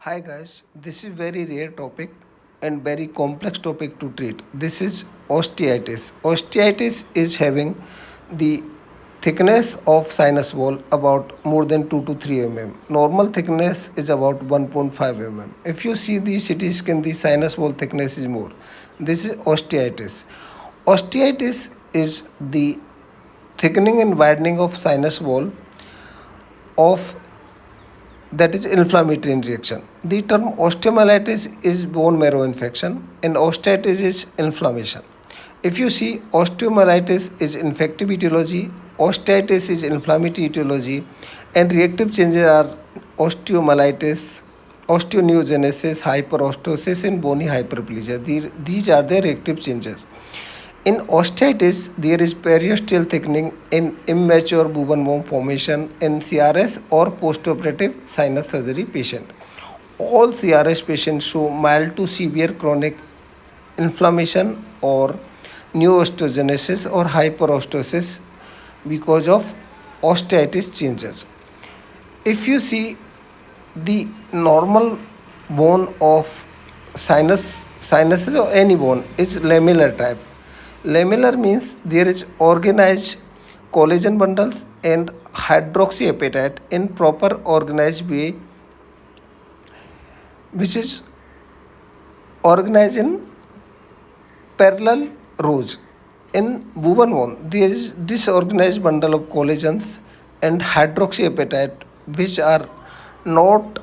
Hi guys, this is very rare topic and very complex topic to treat. This is osteitis. Osteitis is having the thickness of sinus wall about more than 2 to 3 mm. Normal thickness is about 1.5 mm. If you see the CT scan, the sinus wall thickness is more. This is osteitis. Osteitis is the thickening and widening of sinus wall of that is inflammatory reaction. The term osteomyelitis is bone marrow infection and osteitis is inflammation. If you see, osteomyelitis is infective etiology, osteitis is inflammatory etiology, and reactive changes are osteomyelitis, osteoneogenesis, hyperostosis, and bony hyperplasia. These are the reactive changes. In osteitis, there is periosteal thickening in immature Bubenbaum formation in CRS or postoperative sinus surgery patient. All CRS patients show mild to severe chronic inflammation or neosteogenesis or hyperostosis because of osteitis changes. If you see the normal bone of sinuses or any bone is lamellar type. Lamellar means there is organized collagen bundles and hydroxyapatite in proper organized way, which is organized in parallel rows. In woven bone, there is disorganized bundle of collagens and hydroxyapatite which are not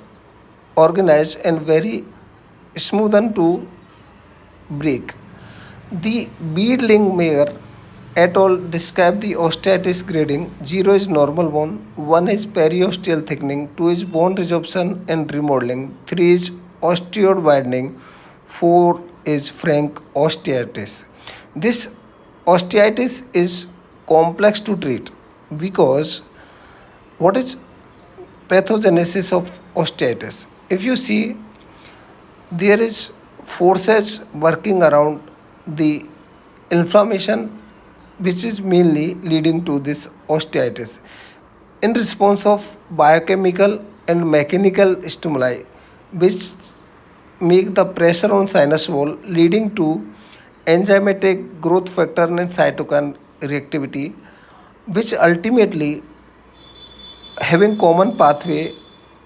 organized and very smoothen to break. The Beadling-Mayer et al. Describe the osteitis grading. 0 is normal bone, 1 is periosteal thickening, 2 is bone resorption and remodeling, 3 is osteoid widening, 4 is frank osteitis. This osteitis is complex to treat because what is pathogenesis of osteitis? If you see, there is forces working around the inflammation which is mainly leading to this osteitis in response of biochemical and mechanical stimuli which make the pressure on sinus wall leading to enzymatic growth factor and cytokine reactivity which ultimately having common pathway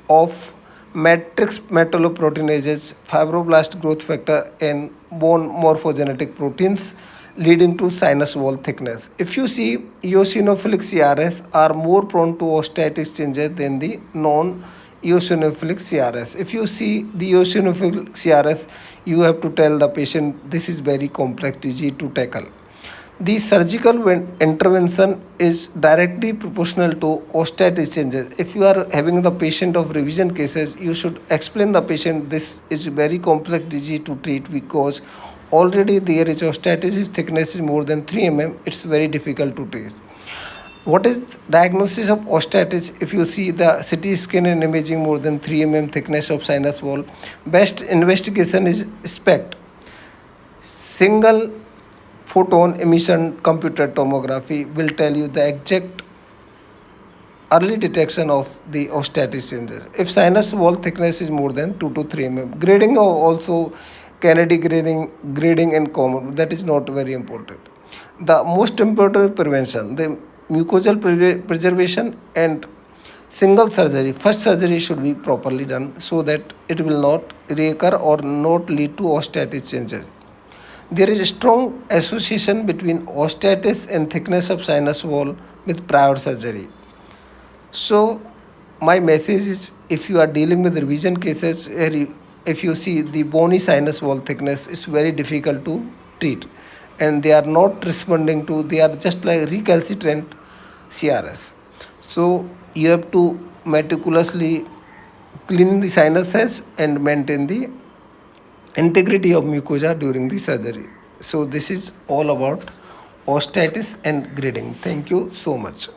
of matrix metalloproteinases, fibroblast growth factor, and bone morphogenetic proteins leading to sinus wall thickness. If you see, eosinophilic CRS are more prone to osteitis changes than the non-eosinophilic CRS. If you see the eosinophilic CRS, you have to tell the patient this is very complex disease to tackle. The surgical intervention is directly proportional to osteitis changes. If you are having the patient of revision cases, you should explain the patient this is very complex disease to treat because already there is osteitis if thickness is more than 3 mm. It's very difficult to treat. What is diagnosis of osteitis? If you see the CT scan and imaging more than 3 mm thickness of sinus wall, best investigation is SPECT, single photon emission computed tomography will tell you the exact early detection of the osteitis changes. If sinus wall thickness is more than 2 to 3 mm, grading or also Kennedy grading and common, that is not very important. The most important prevention, the mucosal preservation and single surgery. First surgery should be properly done so that it will not reoccur or not lead to osteitis changes. There is a strong association between osteitis and thickness of sinus wall with prior surgery. So, my message is if you are dealing with revision cases, if you see the bony sinus wall thickness is very difficult to treat and they are not responding to, they are just like recalcitrant CRS. So, you have to meticulously clean the sinuses and maintain the integrity of mucosa during the surgery. So this is all about osteitis and grading. Thank you so much.